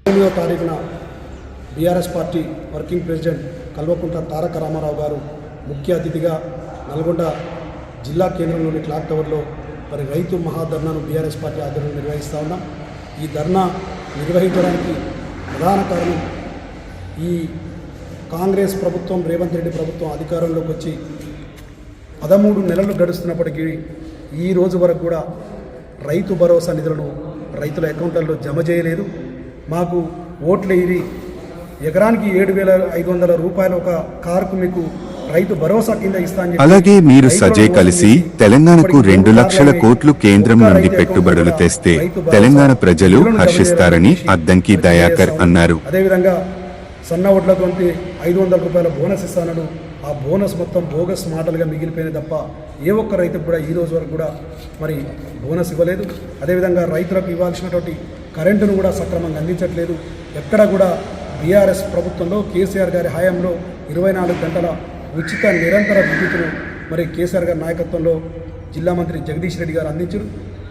8వ తారీఖున BRS party working president Kalvakuntla Taraka Ramarao గారు ముఖ్య అతిథిగా నల్గొండ జిల్లా కేంద్రంలోని క్లాక్ టవర్లో మరి రైతు మహాధర్నాను బీఆర్ఎస్ పార్టీ ఆధ్వర్యంలో నిర్వహిస్తూ ఉన్నాం. ఈ ధర్నా నిర్వహించడానికి ప్రధాన కారణం ఈ కాంగ్రెస్ ప్రభుత్వం, రేవంత్ రెడ్డి ప్రభుత్వం అధికారంలోకి వచ్చి 13 నెలలు గడుస్తున్నప్పటికీ ఈ రోజు వరకు కూడా రైతు భరోసా నిధులను రైతుల అకౌంట్లలో జమ చేయలేదు. మాకు ఓట్లు వేయి ఎకరానికి 7,500 రూపాయలు ఒక కారుకు మీకు రైతు భరోసా కింద ఇస్తాను. అలాగే మీరు సజయ్ కలిసి తెలంగాణకు 2 లక్షల కోట్లు కేంద్రం నుండి పెట్టుబడులు తెస్తే తెలంగాణ ప్రజలు హర్షిస్తారని అద్దంకి దయాకర్ అన్నారు. అదేవిధంగా సన్న ఓట్లతో 500 రూపాయల బోనస్ ఇస్తానను ఆ బోనస్ మొత్తం బోగస్ మాటలుగా మిగిలిపోయిన తప్ప ఏ ఒక్క రైతుకు కూడా ఈ రోజు వరకు కూడా మరి బోనస్ ఇవ్వలేదు. అదేవిధంగా రైతులకు ఇవ్వాల్సినటువంటి కరెంటును కూడా సక్రమంగా అందించట్లేదు. ఎక్కడ కూడా బీఆర్ఎస్ ప్రభుత్వంలో కేసీఆర్ గారి హయాంలో 24 గంటల ఉచిత నిరంతర విద్యుత్తును మరి కేసీఆర్ గారి నాయకత్వంలో జిల్లా మంత్రి జగదీష్ రెడ్డి గారు అందించారు.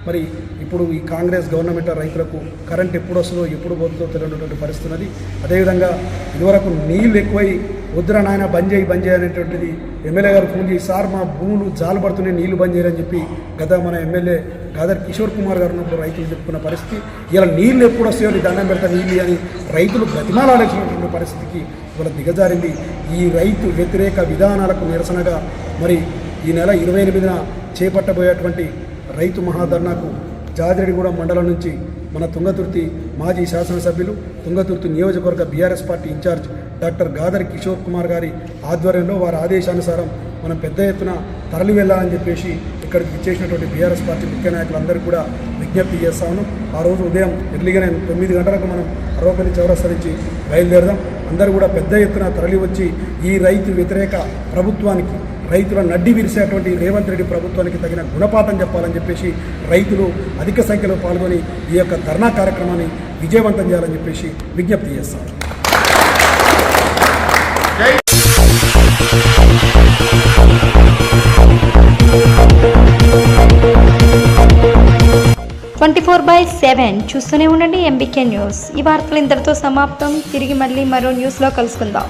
మరి ఇప్పుడు ఈ కాంగ్రెస్ గవర్నమెంట్ రైతులకు కరెంట్ ఎప్పుడు వస్తుందో ఎప్పుడు పోతుందో తెలియనటువంటి పరిస్థితి ఉన్నది. అదేవిధంగా ఇదివరకు నీళ్ళు ఎక్కువై వద్దురా నాయన బంద్ చేయి అనేటువంటిది ఎమ్మెల్యే గారు ఫోన్ చేసి సార్ మా భూములు జాలు పడుతున్నాయి నీళ్లు బంద్ చేయరని చెప్పి గత మన ఎమ్మెల్యే గాదర్ కిషోర్ కుమార్ గారు ఉన్నప్పుడు రైతులు చెప్పుకున్న పరిస్థితి. ఇలా నీళ్ళు ఎప్పుడు వస్తాయో దండం పెడతా నీళ్ళు అని రైతులు బతిమాలాడేసినటువంటి పరిస్థితికి ఇవాళ దిగజారింది. ఈ రైతు వ్యతిరేక విధానాలకు నిరసనగా మరి ఈ నెల 28న చేపట్టబోయేటువంటి రైతు మహాధర్నాకు జాజిరెడ్డిగూడెం మండలం నుంచి మన తుంగతుర్తి మాజీ శాసనసభ్యులు, తుంగతుర్తి నియోజకవర్గ BRS party incharge doctor Gadar Kishore Kumar గారి ఆధ్వర్యంలో వారి ఆదేశానుసారం మనం పెద్ద ఎత్తున తరలి వెళ్ళాలని చెప్పేసి ఇక్కడికి ఇచ్చేసినటువంటి బీఆర్ఎస్ పార్టీ ముఖ్య నాయకులందరికీ కూడా విజ్ఞప్తి చేస్తా ఉన్నాం. ఆ రోజు ఉదయం ఎర్లీగానే 9 గంటలకు మనం అరవపల్లి చౌరస్తా నుంచి బయలుదేరదాం. అందరూ కూడా పెద్ద ఎత్తున తరలి వచ్చి ఈ రైతు వ్యతిరేక ప్రభుత్వానికి, రైతుల నడ్డి విరిసేటువంటి రేవంత్ రెడ్డి ప్రభుత్వానికి తగిన గుణపాఠం చెప్పాలని చెప్పేసి రైతులు అధిక సంఖ్యలో పాల్గొని ఈ యొక్క ధర్నా కార్యక్రమాన్ని విజయవంతం చేయాలని చెప్పేసి విజ్ఞప్తి చేస్తాం. 24/7 చూస్తూనే ఉండండి MBK న్యూస్. ఈ వార్తలు ఇంతటితో సమాప్తం. తిరిగి మళ్ళీ మరో న్యూస్లో కలుసుకుందాం.